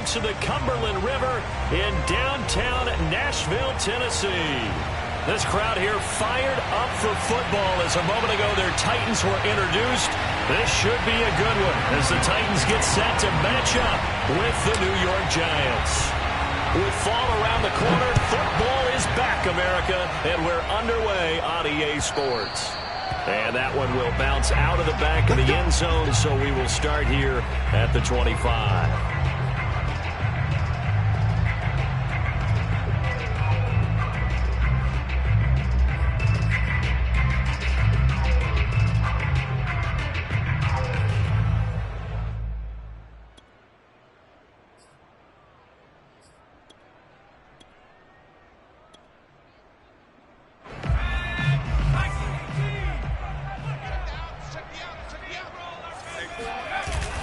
banks of the Cumberland River in downtown Nashville, Tennessee. This crowd here fired up for football as a moment ago their Titans were introduced. This should be a good one as the Titans get set to match up with the New York Giants. With fall around the corner, football is back, America, and we're underway on EA Sports. And that one will bounce out of the back of the end zone, so we will start here at the 25.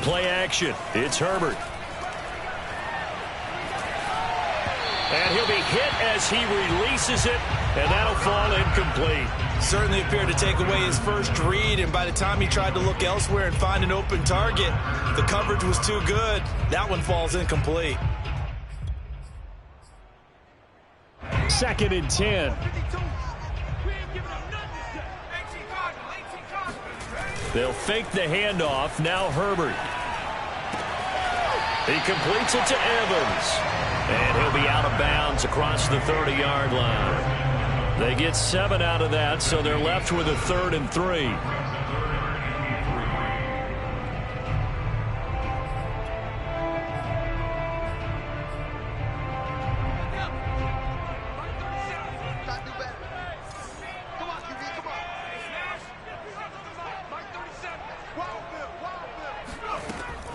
Play action. It's Herbert. And he'll be hit as he releases it, and that'll fall incomplete. Certainly appeared to take away his first read, and by the time he tried to look elsewhere and find an open target, the coverage was too good. That one falls incomplete. 2nd and 10. They'll fake the handoff. Now Herbert. He completes it to Evans. And he'll be out of bounds across the 30-yard line. They get 7 out of that, so they're left with a 3rd and 3.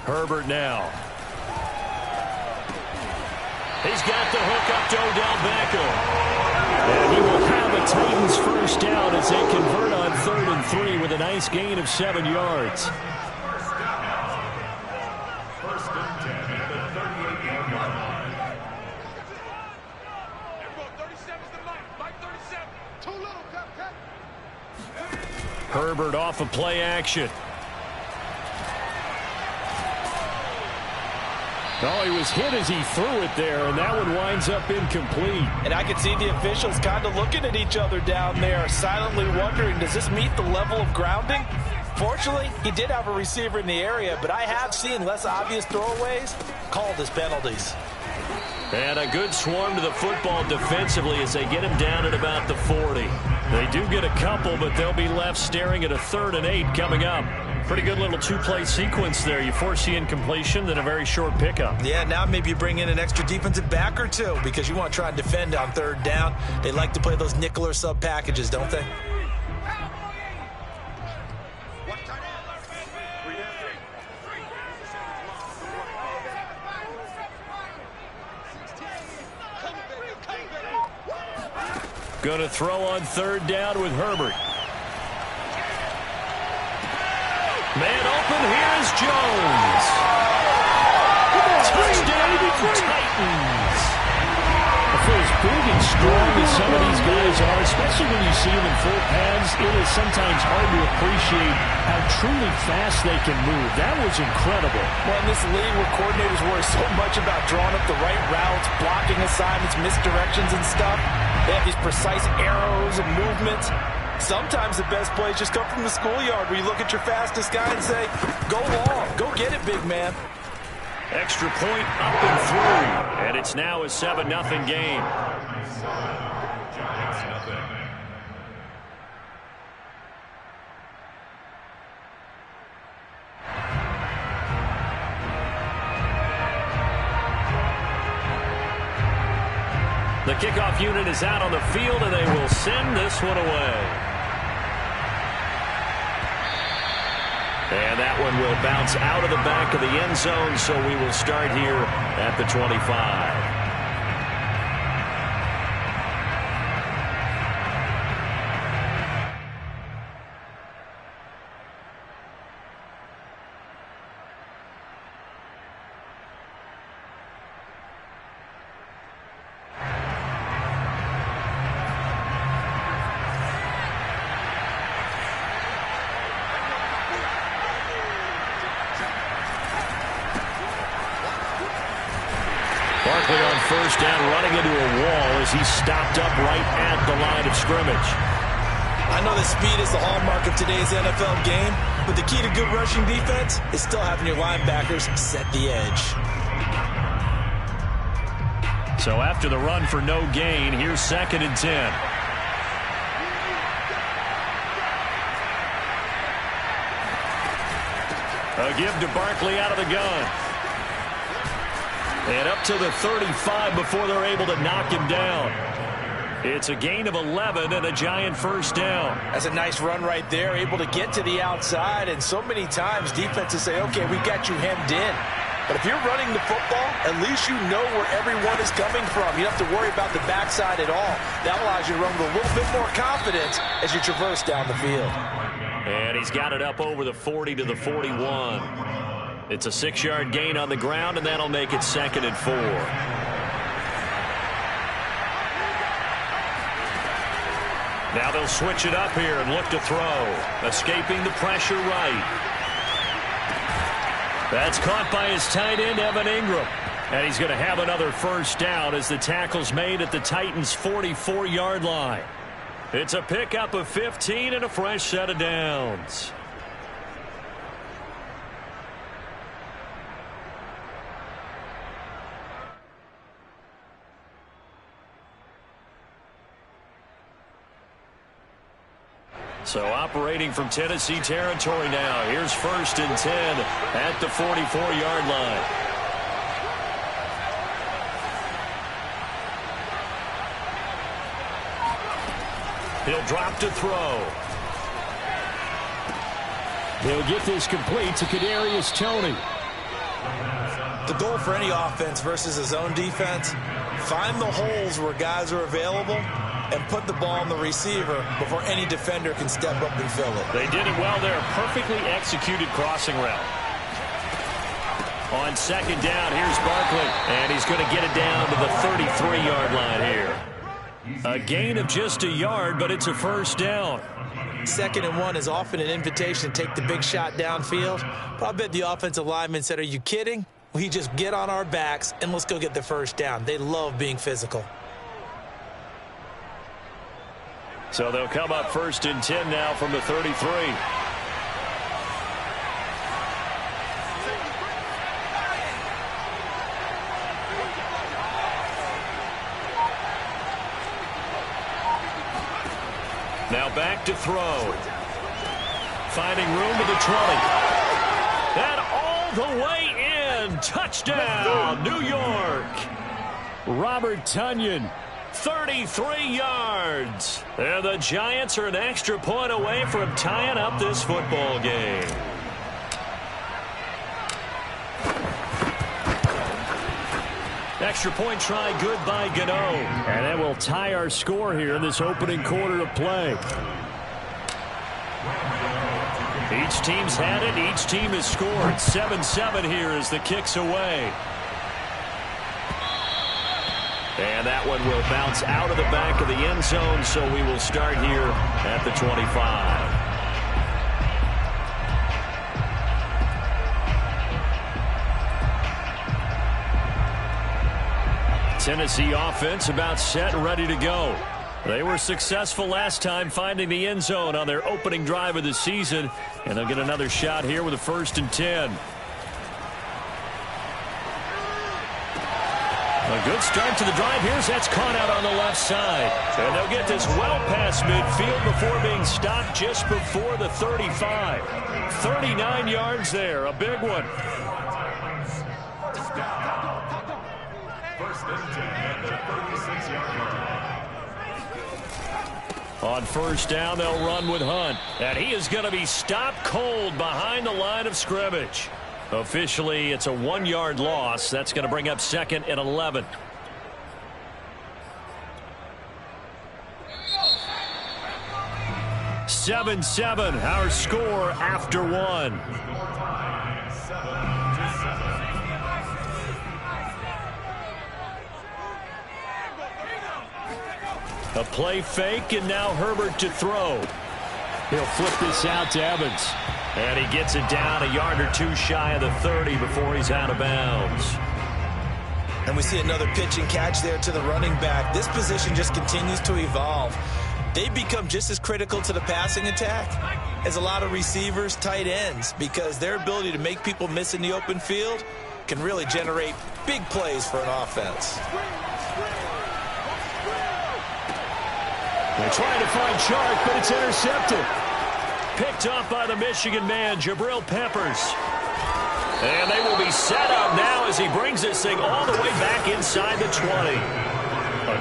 Herbert now. He's got the hook up to Odell Beckham. And he will have a Titans first down as they convert on 3rd and 3 with a nice gain of 7 yards. Herbert off of play action. Oh, he was hit as he threw it there, and that one winds up incomplete. And I could see the officials kind of looking at each other down there, silently wondering, does this meet the level of grounding? Fortunately, he did have a receiver in the area, but I have seen less obvious throwaways called as penalties. And a good swarm to the football defensively as they get him down at about the 40. They do get a couple, but they'll be left staring at a 3rd and 8 coming up. Pretty good little two-play sequence there. You force the incompletion, then a very short pickup. Yeah, now maybe you bring in an extra defensive back or two because you want to try and defend on 3rd down. They like to play those nickel or sub packages, don't they? Going to throw on 3rd down with Herbert. Man open, here's Jones. Touchdown, Titans. For as big and strong as some of these guys are, especially when you see them in full pads, it is sometimes hard to appreciate how truly fast they can move. That was incredible. Well, in this league where coordinators worry so much about drawing up the right routes, blocking assignments, misdirections and stuff, they have these precise arrows and movements. Sometimes the best plays just come from the schoolyard where you look at your fastest guy and say, go long, go get it, big man. Extra point up and through, and it's now a 7-0 game. The kickoff unit is out on the field, and they will send this one away. And that one will bounce out of the back of the end zone, so we will start here at the 25. down, running into a wall as he's stopped up right at the line of scrimmage. I know that speed is the hallmark of today's NFL game, but the key to good rushing defense is still having your linebackers set the edge. So after the run for no gain, here's 2nd and 10. A give to Barkley out of the gun. And up to the 35 before they're able to knock him down. It's a gain of 11 and a Giant first down. That's a nice run right there, able to get to the outside. And so many times defenses say, okay, we got you hemmed in. But if you're running the football, at least you know where everyone is coming from. You don't have to worry about the backside at all. That allows you to run with a little bit more confidence as you traverse down the field. And he's got it up over the 40 to the 41. It's a 6-yard gain on the ground, and that'll make it 2nd and 4. Now they'll switch it up here and look to throw. Escaping the pressure right. That's caught by his tight end, Evan Ingram. And he's going to have another first down as the tackle's made at the Titans' 44-yard line. It's a pickup of 15 and a fresh set of downs. So operating from Tennessee territory now. Here's 1st and 10 at the 44-yard line. He'll drop to throw. He'll get this complete to Kadarius Toney. The goal for any offense versus a zone defense, find the holes where guys are available and put the ball on the receiver before any defender can step up and fill it. They did it well there. Perfectly executed crossing route. On 2nd down, here's Barkley. And he's going to get it down to the 33-yard line here. A gain of just a yard, but it's a first down. 2nd and 1 is often an invitation to take the big shot downfield. But I bet the offensive lineman said, are you kidding? We just get on our backs and let's go get the first down. They love being physical. So they'll come up 1st and 10 now from the 33. Now back to throw. Finding room to the 20. And all the way in. Touchdown, New York. Robert Tonyan. 33 yards. And the Giants are an extra point away from tying up this football game. Extra point try good by Gano. And that will tie our score here in this opening quarter of play. Each team's had it. Each team has scored. 7-7 here as the kick's away. And that one will bounce out of the back of the end zone, so we will start here at the 25. Tennessee offense about set and ready to go. They were successful last time finding the end zone on their opening drive of the season, and they'll get another shot here with a 1st and 10. A good start to the drive. That's caught out on the left side. And they'll get this well past midfield before being stopped just before the 35. 39 yards there. A big one. On 1st down, they'll run with Hunt. And he is going to be stopped cold behind the line of scrimmage. Officially, it's a 1-yard loss. That's going to bring up 2nd and 11. (7-7) our score after 1. A play fake, and now Herbert to throw. He'll flip this out to Evans. And he gets it down a yard or two shy of the 30 before he's out of bounds. And we see another pitch and catch there to the running back. This position just continues to evolve. They become just as critical to the passing attack as a lot of receivers, tight ends, because their ability to make people miss in the open field can really generate big plays for an offense. They're trying to find Chark, but it's intercepted. Picked off by the Michigan man, Jabril Peppers. And they will be set up now as he brings this thing all the way back inside the 20.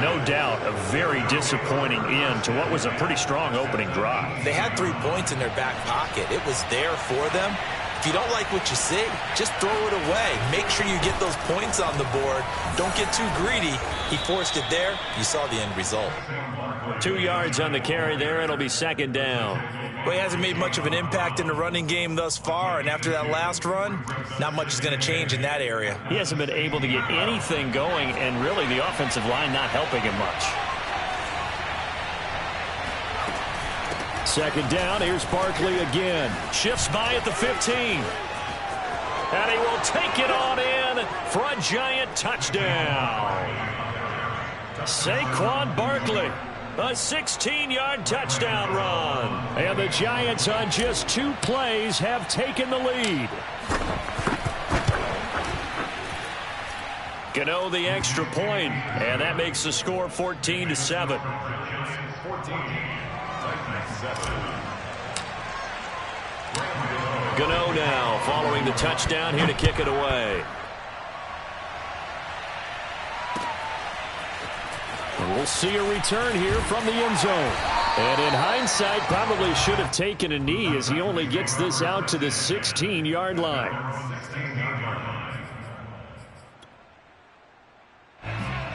No doubt a very disappointing end to what was a pretty strong opening drive. They had 3 points in their back pocket. It was there for them. If you don't like what you see, just throw it away. Make sure you get those points on the board. Don't get too greedy. He forced it there. You saw the end result. 2 yards on the carry there. It'll be second down. Well, he hasn't made much of an impact in the running game thus far, and after that last run, not much is going to change in that area. He hasn't been able to get anything going, and really the offensive line not helping him much. Second down, here's Barkley again. Shifts by at the 15. And he will take it on in for a giant touchdown. Saquon Barkley. A 16-yard touchdown run. And the Giants on just 2 plays have taken the lead. Gano the extra point, and that makes the score 14-7. Gano now following the touchdown here to kick it away. We'll see a return here from the end zone. And in hindsight, probably should have taken a knee as he only gets this out to the 16-yard line.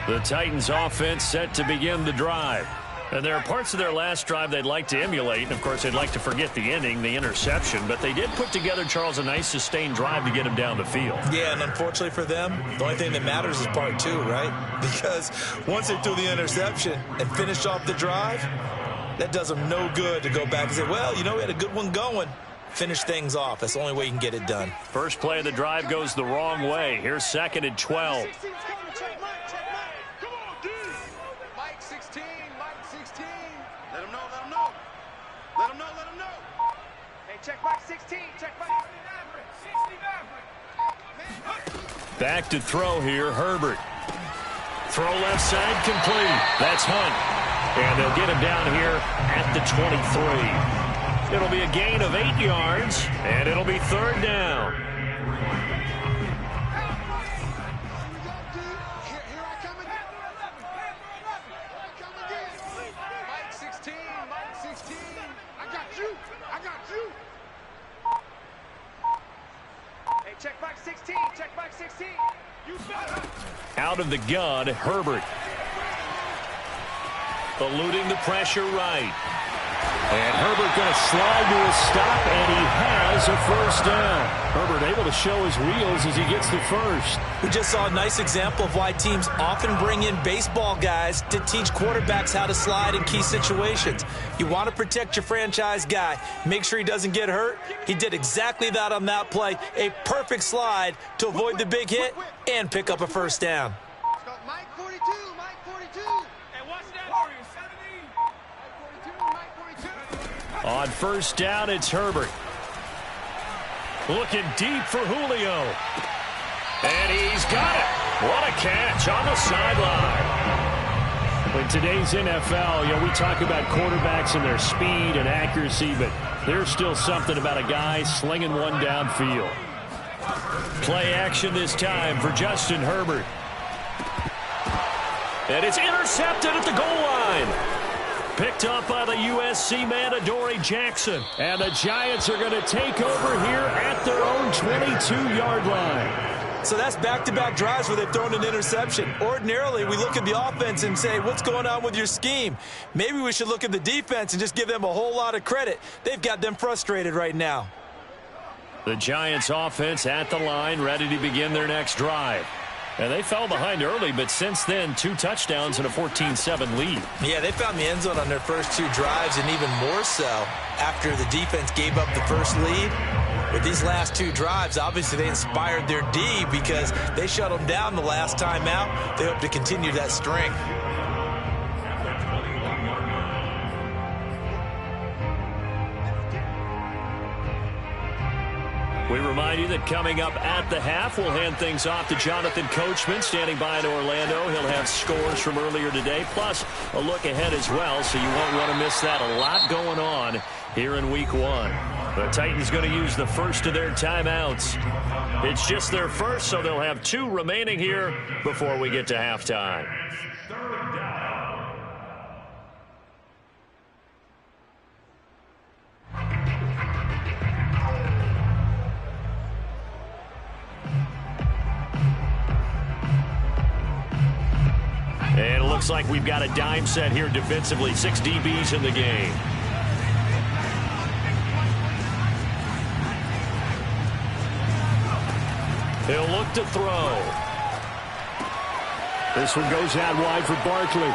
The Titans offense set to begin the drive. And there are parts of their last drive they'd like to emulate. And, of course, they'd like to forget the ending, the interception. But they did put together, Charles, a nice sustained drive to get him down the field. Yeah, and unfortunately for them, the only thing that matters is part 2, right? Because once they threw the interception and finished off the drive, that does them no good to go back and say, well, you know, we had a good one going. Finish things off. That's the only way you can get it done. First play of the drive goes the wrong way. Here's second and 12. Check back 16. Check back 16. Back to throw here, Herbert. Throw left side complete. That's Hunt. And they'll get him down here at the 23. It'll be a gain of 8 yards, and it'll be third down. Mike 16. I got you. Hey, check back 16. Check back 16. You better. Out of the gun, Herbert. Eluding the pressure right. And Herbert going to slide to a stop, and he has a first down. Herbert able to show his wheels as he gets the first. We just saw a nice example of why teams often bring in baseball guys to teach quarterbacks how to slide in key situations. You want to protect your franchise guy. Make sure he doesn't get hurt. He did exactly that on that play. A perfect slide to avoid the big hit and pick up a first down. Mike 42. Mike 42. And watch that for you, 17. Mike 42. Mike 42. On first down, it's Herbert. Looking deep for Julio. And he's got it. What a catch on the sideline. In today's NFL, we talk about quarterbacks and their speed and accuracy, but there's still something about a guy slinging one downfield. Play action this time for Justin Herbert. And it's intercepted at the goal line. Picked up by the USC man, Adoree Jackson. And the Giants are going to take over here at their own 22-yard line. So that's back-to-back drives where they've thrown an interception. Ordinarily, we look at the offense and say, what's going on with your scheme? Maybe we should look at the defense and just give them a whole lot of credit. They've got them frustrated right now. The Giants offense at the line, ready to begin their next drive. And they fell behind early, but since then, 2 touchdowns and a 14-7 lead. Yeah, they found the end zone on their first 2 drives, and even more so after the defense gave up the first lead. with these last two drives, obviously they inspired their D because they shut them down the last time out. They hope to continue that string. We remind you that coming up at the half, we'll hand things off to Jonathan Coachman standing by in Orlando. He'll have scores from earlier today, plus a look ahead as well, so you won't want to miss that. A lot going on here in Week 1. The Titans going to use the first of their timeouts. It's just their first, so they'll have 2 remaining here before we get to halftime. And it looks like we've got a dime set here defensively. 6 DBs in the game. He'll look to throw. This one goes out wide for Barkley.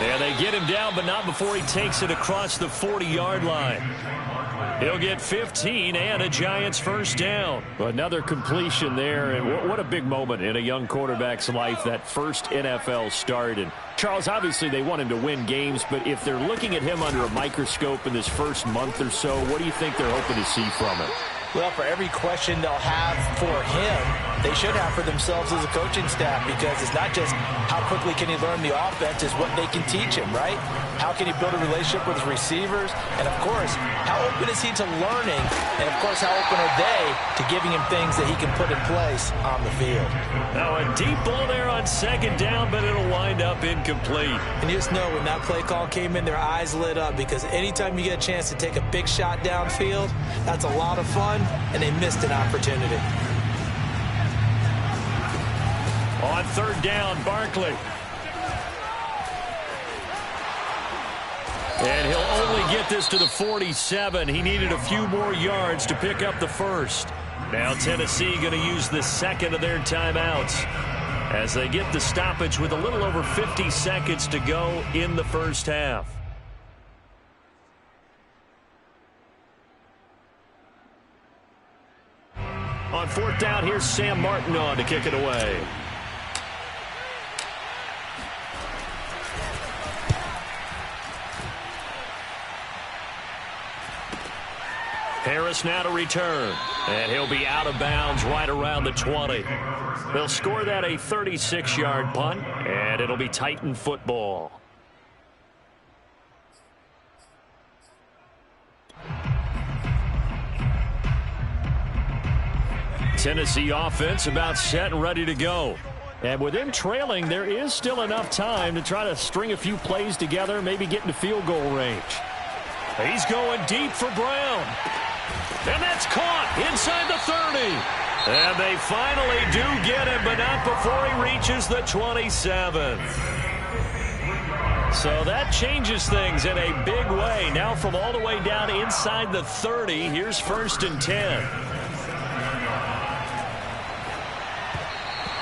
And they get him down, but not before he takes it across the 40-yard line. He'll get 15 and a Giants first down. Another completion there, and what a big moment in a young quarterback's life, that first NFL start. And Charles, obviously they want him to win games, but if they're looking at him under a microscope in this first month or so, what do you think they're hoping to see from him? Well, for every question they'll have for him, they should have for themselves as a coaching staff, because it's not just how quickly can he learn the offense, it's what they can teach him, right? How can he build a relationship with his receivers? And, of course, how open is he to learning? And, of course, how open are they to giving him things that he can put in place on the field? Now, a deep ball there on second down, but it'll wind up incomplete. And you just know when that play call came in, their eyes lit up, because anytime you get a chance to take a big shot downfield, that's a lot of fun, and they missed an opportunity. On third down, Barkley. And he'll only get this to the 47. He needed a few more yards to pick up the first. Now Tennessee going to use the second of their timeouts as they get the stoppage with a little over 50 seconds to go in the first half. On fourth down, here's Sam Martin on to kick it away. Harris now to return, and he'll be out of bounds right around the 20. They'll score that a 36-yard punt, and it'll be Titan football. Tennessee offense about set and ready to go. And with them trailing, there is still enough time to try to string a few plays together, maybe get into field goal range. He's going deep for Brown. And that's caught inside the 30. And they finally do get him, but not before he reaches the 27. So that changes things in a big way. Now from all the way down inside the 30, here's 1st and 10.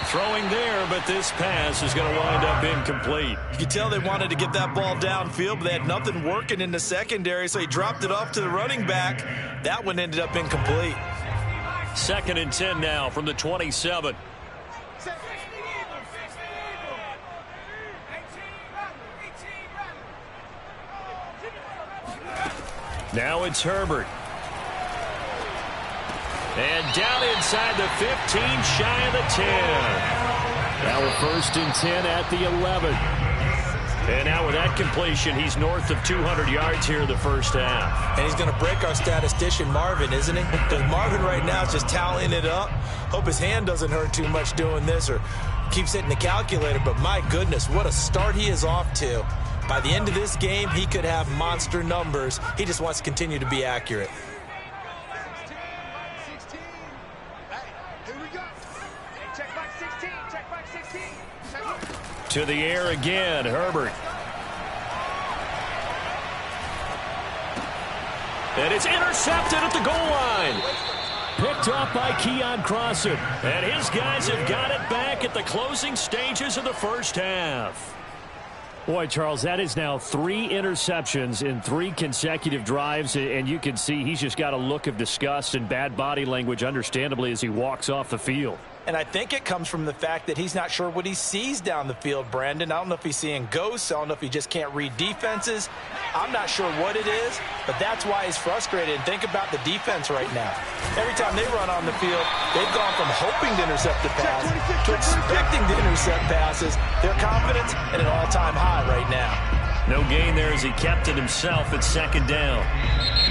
Throwing there, but this pass is going to wind up incomplete. You can tell they wanted to get that ball downfield, but they had nothing working in the secondary, so he dropped it off to the running back. That one ended up incomplete. 2nd and 10 now from the 27. Now it's Herbert. And down inside the 15, shy of the 10. Now a 1st and 10 at the 11. And now with that completion, he's north of 200 yards here in the first half. And he's going to break our statistician Marvin, isn't he? Because Marvin right now is just tallying it up. Hope his hand doesn't hurt too much doing this or keeps hitting the calculator. But my goodness, what a start he is off to. By the end of this game, he could have monster numbers. He just wants to continue to be accurate. To the air again, Herbert. And it's intercepted at the goal line. Picked off by Keon Crossan. And his guys have got it back at the closing stages of the first half. Boy, Charles, that is now 3 interceptions in 3 consecutive drives, and you can see he's just got a look of disgust and bad body language, understandably, as he walks off the field. And I think it comes from the fact that he's not sure what he sees down the field, Brandon. I don't know if he's seeing ghosts. I don't know if he just can't read defenses. I'm not sure what it is, but that's why he's frustrated. And think about the defense right now. Every time they run on the field, they've gone from hoping to intercept the pass to expecting to intercept passes. Their confidence at an all-time high right now. No gain there as he kept it himself at 2nd down.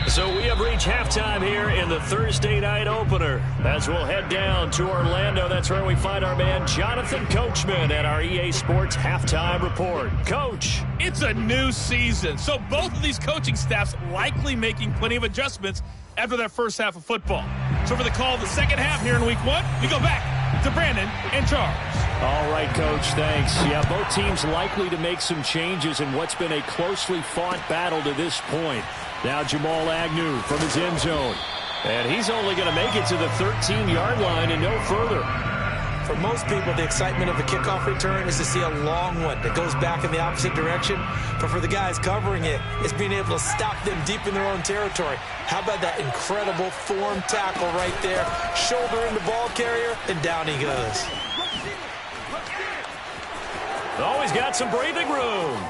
So we have reached halftime here in the Thursday night opener. As we'll head down to Orlando, that's where we find our man Jonathan Coachman at our EA Sports Halftime Report. Coach. It's a new season, so both of these coaching staffs likely making plenty of adjustments after that first half of football. So for the call of the second half here in Week 1, we go back to Brandon and Charles. All right, Coach, thanks. Yeah, both teams likely to make some changes in what's been a closely fought battle to this point. Now Jamal Agnew from his end zone. And he's only going to make it to the 13-yard line and no further. For most people, the excitement of a kickoff return is to see a long one that goes back in the opposite direction. But for the guys covering it, it's being able to stop them deep in their own territory. How about that incredible form tackle right there? Shoulder in the ball carrier, and down he goes. Oh, he's got some breathing room.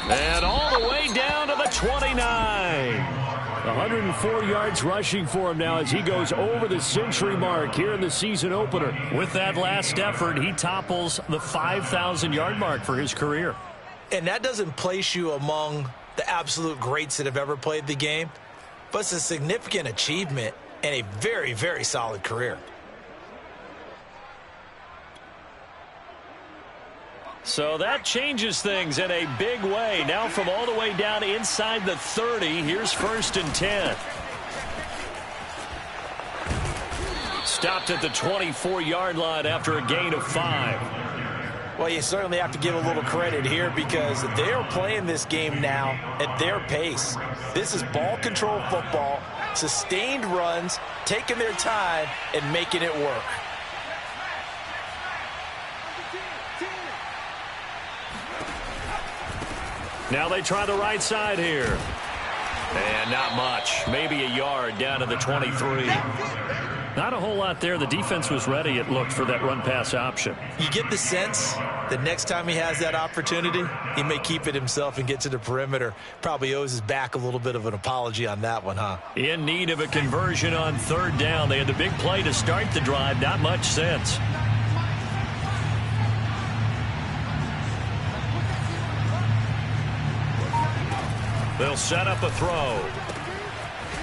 And all the way down to the 29. 104 yards rushing for him now as he goes over the century mark here in the season opener. With that last effort, he topples the 5,000-yard mark for his career. And that doesn't place you among the absolute greats that have ever played the game, but it's a significant achievement and a very, very solid career. So that changes things in a big way. Now from all the way down inside the 30, here's 1st and 10. Stopped at the 24-yard line after a gain of 5. Well, you certainly have to give a little credit here because they are playing this game now at their pace. This is ball control football, sustained runs, taking their time, and making it work. Now they try the right side here. And not much. Maybe a yard down to the 23. Not a whole lot there. The defense was ready, it looked, for that run-pass option. You get the sense that next time he has that opportunity, he may keep it himself and get to the perimeter. Probably owes his back a little bit of an apology on that one, huh? In need of a conversion on 3rd down. They had the big play to start the drive. Not much sense. They'll set up a throw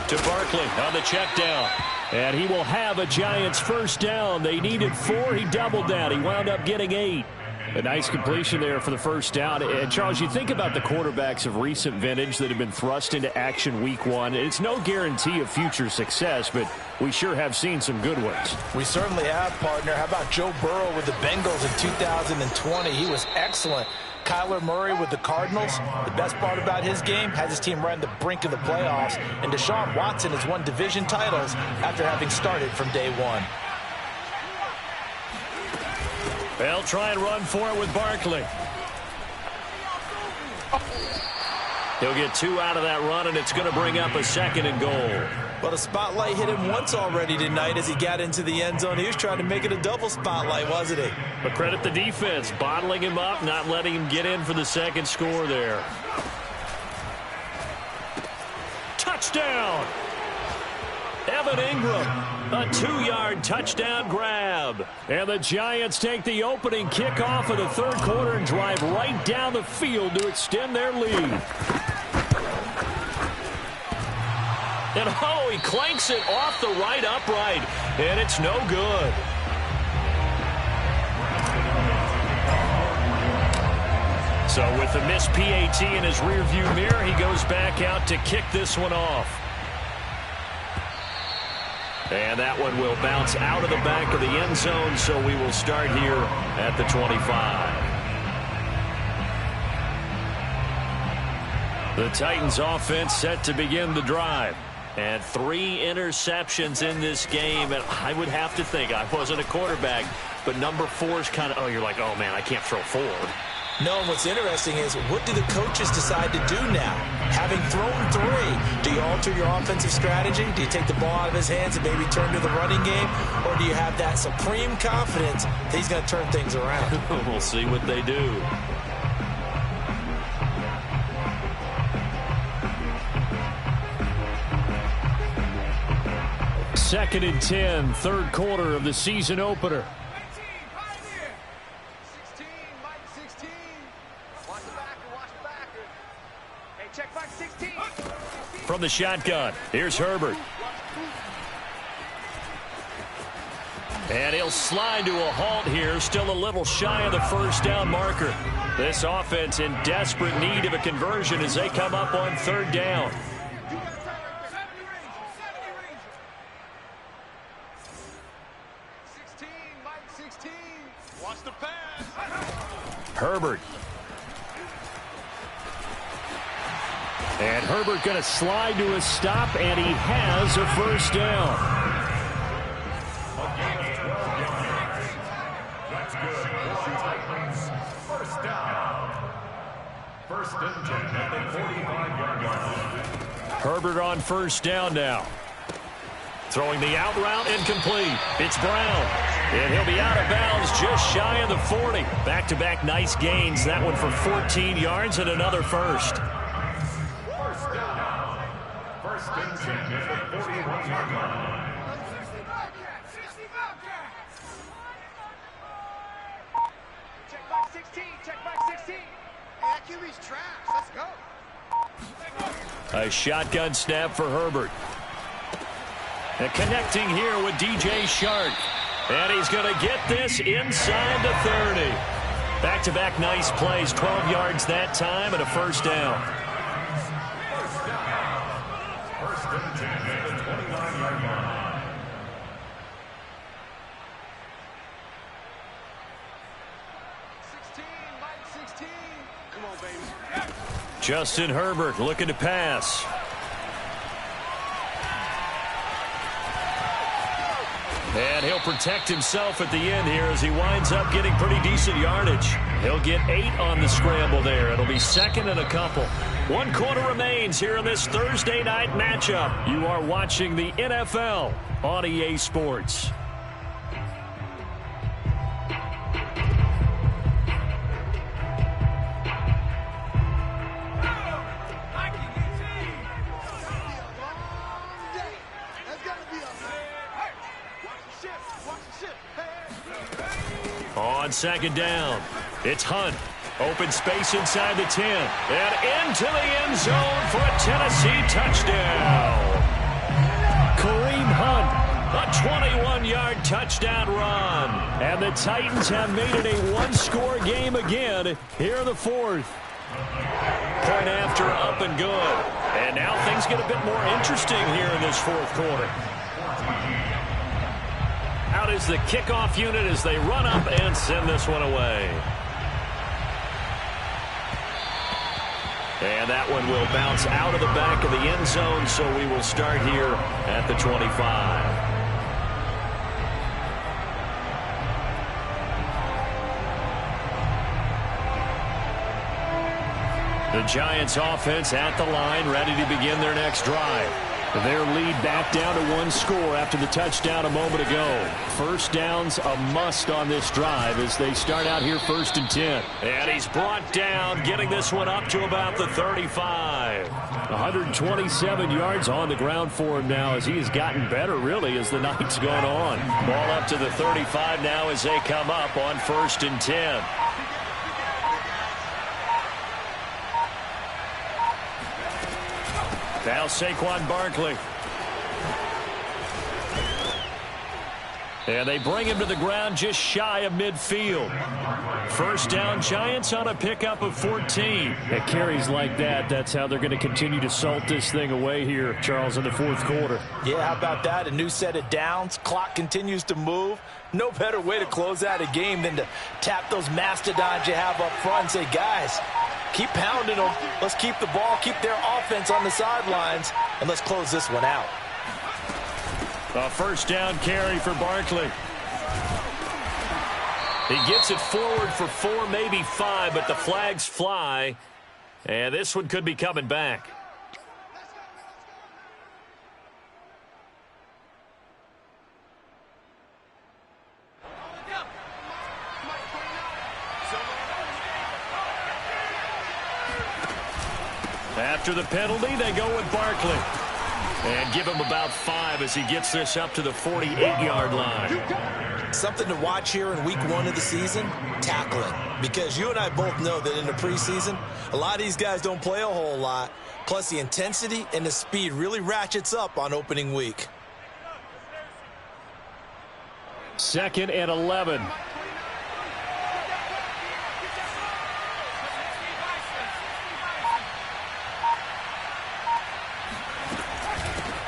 to Barkley on the check down. And he will have a Giants 1st down. They needed 4. He doubled that. He wound up getting 8. A nice completion there for the 1st down. And, Charles, you think about the quarterbacks of recent vintage that have been thrust into action Week 1. It's no guarantee of future success, but we sure have seen some good ones. We certainly have, partner. How about Joe Burrow with the Bengals in 2020? He was excellent. Kyler Murray with the Cardinals. The best part about his game, has his team right on the brink of the playoffs. And Deshaun Watson has won division titles after having started from day 1. They'll try and run for it with Barkley. He'll get 2 out of that run, and it's going to bring up a 2nd and goal. Well, the spotlight hit him once already tonight as he got into the end zone. He was trying to make it a double spotlight, wasn't he? But credit the defense, bottling him up, not letting him get in for the 2nd score there. Touchdown! Evan Ingram, a 2-yard touchdown grab. And the Giants take the opening kickoff of the 3rd quarter and drive right down the field to extend their lead. And oh, he clanks it off the right upright, and it's no good. So with the missed PAT in his rearview mirror, he goes back out to kick this one off. And that one will bounce out of the back of the end zone, so we will start here at the 25. The Titans offense set to begin the drive. And 3 interceptions in this game. And I would have to think, I wasn't a quarterback, but number 4 is kind of, oh, you're like, oh, man, I can't throw forward. No, and what's interesting is, what do the coaches decide to do now? Having thrown 3, do you alter your offensive strategy? Do you take the ball out of his hands and maybe turn to the running game? Or do you have that supreme confidence that he's going to turn things around? We'll see what they do. Second and 10, third quarter of the season opener. 16, Mike 16. Watch the backer. Hey, check back 16. From the shotgun, here's Herbert. And he'll slide to a halt here, still a little shy of the first down marker. This offense in desperate need of a conversion as they come up on third down. 16, Mike 16. Watch the pass. Herbert. And Herbert going to slide to a stop, and he has a first down. That's good. First down. First and 10 at the 45-yard line. Herbert on first down now. Throwing the out route, incomplete. It's Brown. And he'll be out of bounds just shy of the 40. Back-to-back nice gains. That one for 14 yards and another first. First down. First and 10 at the 41-yard line. Check back 16. Check back 16. Hey, that QB's trash. Let's go. A shotgun snap for Herbert. And connecting here with DJ Shark. And he's going to get this inside the 30. Back-to-back nice plays. 12 yards that time and a first down. First and 10 at the 29-yard line. 16, Mike 16. Come on, baby. Justin Herbert looking to pass. And he'll protect himself at the end here as he winds up getting pretty decent yardage. He'll get 8 on the scramble there. It'll be second and a couple. 1 quarter remains here in this Thursday night matchup. You are watching the NFL on EA Sports. On second down, it's Hunt. Open space inside the 10. And into the end zone for a Tennessee touchdown. Kareem Hunt, a 21-yard touchdown run. And the Titans have made it a one-score game again here in the fourth. Point after up and good. And now things get a bit more interesting here in this fourth quarter. Out is the kickoff unit as they run up and send this one away. And that one will bounce out of the back of the end zone, so we will start here at the 25. The Giants offense at the line, ready to begin their next drive. Their lead back down to 1 score after the touchdown a moment ago. First down's a must on this drive as they start out here first and 10. And he's brought down, getting this one up to about the 35. 127 yards on the ground for him now as he has gotten better, really, as the night's gone on. Ball up to the 35 now as they come up on first and 10. Now Saquon Barkley. And they bring him to the ground just shy of midfield. First down, Giants on a pickup of 14. At carries like that, that's how they're going to continue to salt this thing away here, Charles, in the fourth quarter. Yeah, how about that? A new set of downs. Clock continues to move. No better way to close out a game than to tap those mastodons you have up front and say, guys, Keep pounding them. Let's keep the ball, keep their offense on the sidelines, and let's close this one out. A first down carry for Barkley. He gets it forward for 4, maybe 5, but the flags fly. And this one could be coming back. After the penalty, they go with Barkley. And give him about 5 as he gets this up to the 48-yard line. Something to watch here in week 1 of the season, tackling. Because you and I both know that in the preseason, a lot of these guys don't play a whole lot. Plus, the intensity and the speed really ratchets up on opening week. 2nd and 11.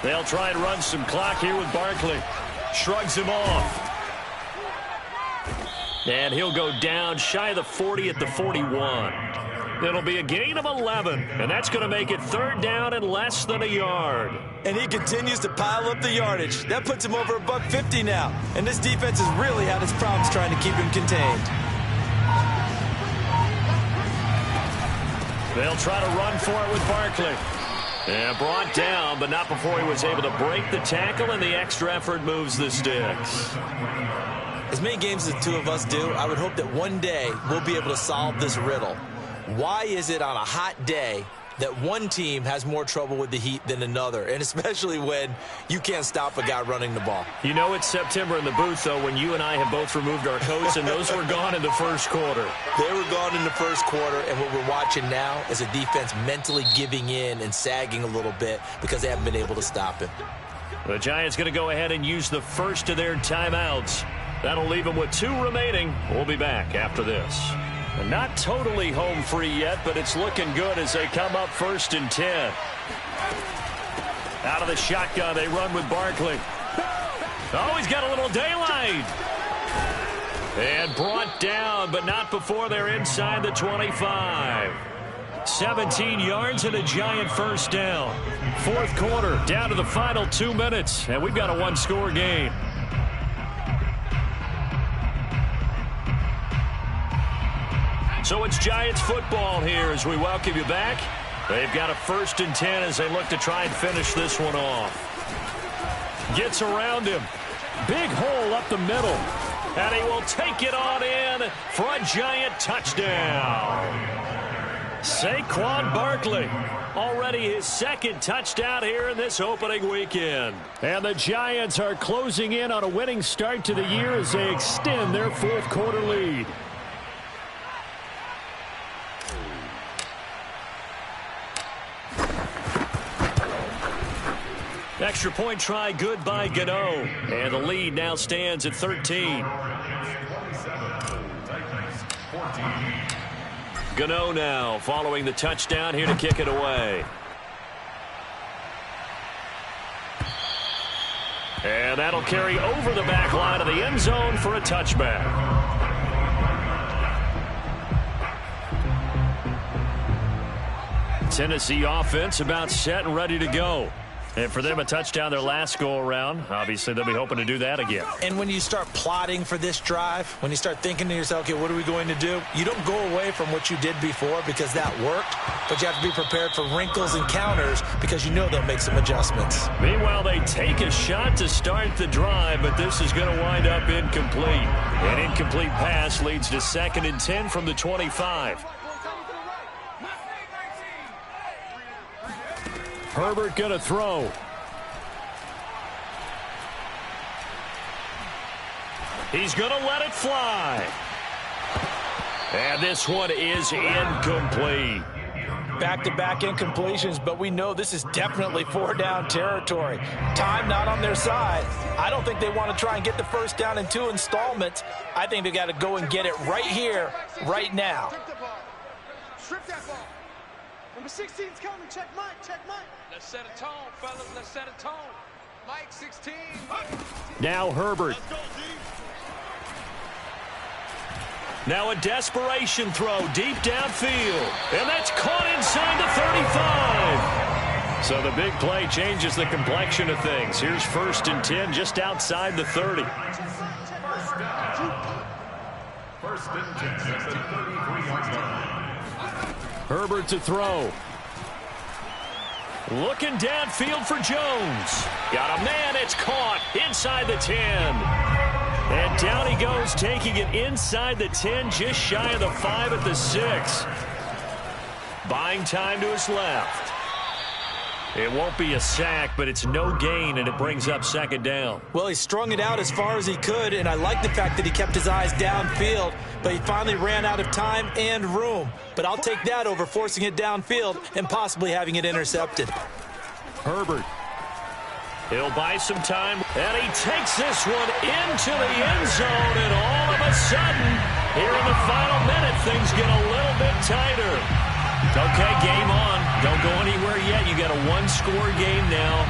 They'll try and run some clock here with Barkley. Shrugs him off. And he'll go down shy of the 40 at the 41. It'll be a gain of 11, and that's going to make it 3rd down and less than a yard. And he continues to pile up the yardage. That puts him over $150 now. And this defense has really had its problems trying to keep him contained. They'll try to run for it with Barkley. And brought down, but not before he was able to break the tackle, and the extra effort moves the sticks. As many games as the two of us do, I would hope that one day we'll be able to solve this riddle. Why is it on a hot day that one team has more trouble with the heat than another, and especially when you can't stop a guy running the ball? You know it's September in the booth, though, when you and I have both removed our coats, and those were gone in the first quarter. They were gone in the first quarter, and what we're watching now is a defense mentally giving in and sagging a little bit because they haven't been able to stop him. The Giants going to go ahead and use the first of their timeouts. That'll leave them with 2 remaining. We'll be back after this. Not totally home free yet, but it's looking good as they come up 1st and 10. Out of the shotgun, they run with Barkley. Oh, he's got a little daylight. And brought down, but not before they're inside the 25. 17 yards and a Giant first down. 4th quarter, down to the final 2 minutes, and we've got a 1-score game. So it's Giants football here as we welcome you back. They've got a 1st and 10 as they look to try and finish this one off. Gets around him. Big hole up the middle. And he will take it on in for a Giant touchdown. Saquon Barkley. Already his 2nd touchdown here in this opening weekend. And the Giants are closing in on a winning start to the year as they extend their 4th quarter lead. Extra point try good by Gano. And the lead now stands at 13. Gano now following the touchdown here to kick it away. And that'll carry over the back line of the end zone for a touchback. Tennessee offense about set and ready to go. And for them, a touchdown their last go-around. Obviously, they'll be hoping to do that again. And when you start plotting for this drive, when you start thinking to yourself, okay, what are we going to do? You don't go away from what you did before because that worked, but you have to be prepared for wrinkles and counters because you know they'll make some adjustments. Meanwhile, they take a shot to start the drive, but this is going to wind up incomplete. An incomplete pass leads to 2nd and 10 from the 25. Herbert going to throw. He's going to let it fly. And this one is incomplete. Back-to-back incompletions, but we know this is definitely 4-down territory. Time not on their side. I don't think they want to try and get the first down in 2 installments. I think they got to go and get it right here, right now. Strip that ball. Number 16's coming. Check Mike. Check Mike. Let's set a tone, fellas. Let's set a tone. Mike 16. Now Herbert. Now a desperation throw deep downfield. And that's caught inside the 35. So the big play changes the complexion of things. Here's 1st and 10 just outside the 30. First and 10 at the 33-yard line. Herbert to throw. Looking downfield for Jones. Got a man. It's caught inside the 10. And down he goes, taking it inside the 10, just shy of the 5 at the 6. Buying time to his left. It won't be a sack, but it's no gain, and it brings up 2nd down. Well, he strung it out as far as he could, and I like the fact that he kept his eyes downfield, but he finally ran out of time and room. But I'll take that over forcing it downfield and possibly having it intercepted. Herbert. He'll buy some time, and he takes this one into the end zone, and all of a sudden, here in the final minute, things get a little bit tighter. Okay, game on. Don't go anywhere yet. You got a one-score game now.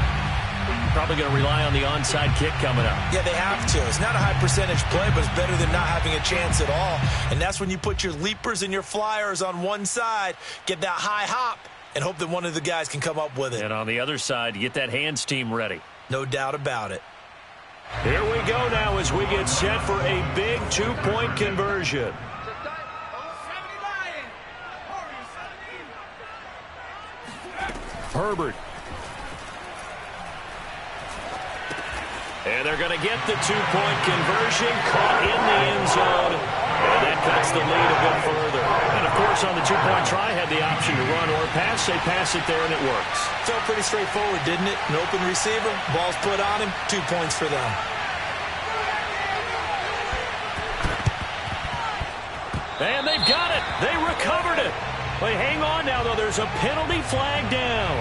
Probably going to rely on the onside kick coming up. Yeah, they have to. It's not a high-percentage play, but it's better than not having a chance at all. And that's when you put your leapers and your flyers on one side, get that high hop, and hope that one of the guys can come up with it. And on the other side, get that hands team ready. No doubt about it. Here we go now as we get set for a big two-point conversion. Herbert. And they're going to get the two-point conversion, caught in the end zone, and that cuts the lead a bit further. And, of course, on the two-point try, had the option to run or pass. They pass it there, and it works. Felt pretty straightforward, didn't it? An open receiver, ball's put on him, 2 points for them. And they've got it. They recovered it. Wait, hang on now, though. There's a penalty flag down.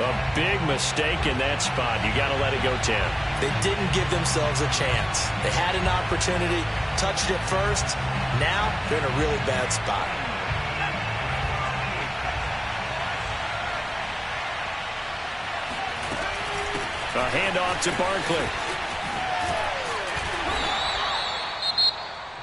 A big mistake in that spot. You got to let it go 10. They didn't give themselves a chance. They had an opportunity, touched it first. Now they're in a really bad spot. A handoff to Barkley.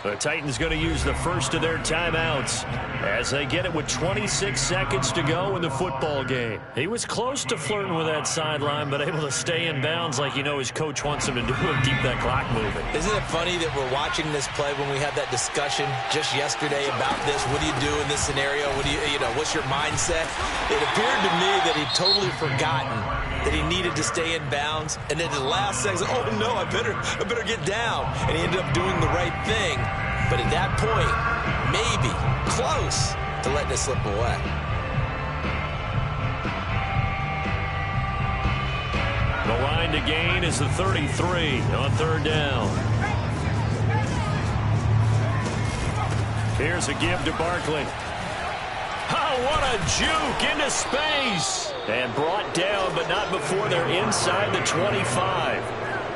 The Titans going to use the first of their timeouts as they get it with 26 seconds to go in the football game. He was close to flirting with that sideline, but able to stay in bounds like you know his coach wants him to do and keep that clock moving. Isn't it funny that we're watching this play when we had that discussion just yesterday about this? What do you do in this scenario? What do you know, what's your mindset? It appeared to me that he'd totally forgotten that he needed to stay in bounds, and then the last second, oh no, I better get down. And he ended up doing the right thing. But at that point, maybe close to letting it slip away. The line to gain is the 33 on 3rd down. Here's a give to Barkley. Oh, what a juke into space. And brought down, but not before they're inside the 25.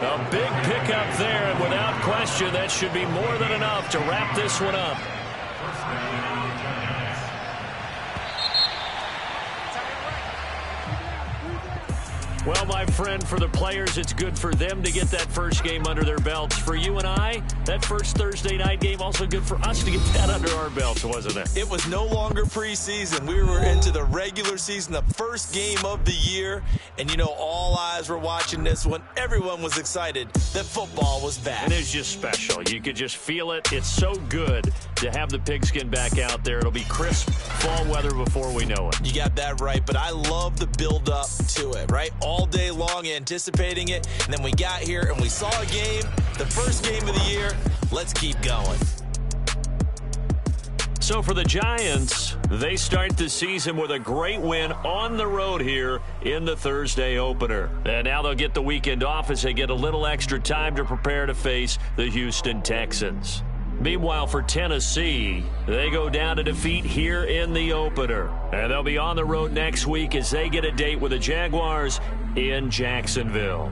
A big pickup there, and without question, that should be more than enough to wrap this one up. Well, my friend, for the players, it's good for them to get that first game under their belts. For you and I, that first Thursday night game, also good for us to get that under our belts, wasn't it? It was no longer preseason. We were into the regular season, the first game of the year. And, you know, all eyes were watching this one. Everyone was excited that football was back. And it's just special. You could just feel it. It's so good to have the pigskin back out there. It'll be crisp fall weather before we know it. You got that right, but I love the build-up to it, right? All day long anticipating it, and then we got here and we saw a game, the first game of the year. Let's keep going. So for the Giants, they start the season with a great win on the road here in the Thursday opener. And now they'll get the weekend off as they get a little extra time to prepare to face the Houston Texans. Meanwhile, for Tennessee, they go down to defeat here in the opener. And they'll be on the road next week as they get a date with the Jaguars in Jacksonville.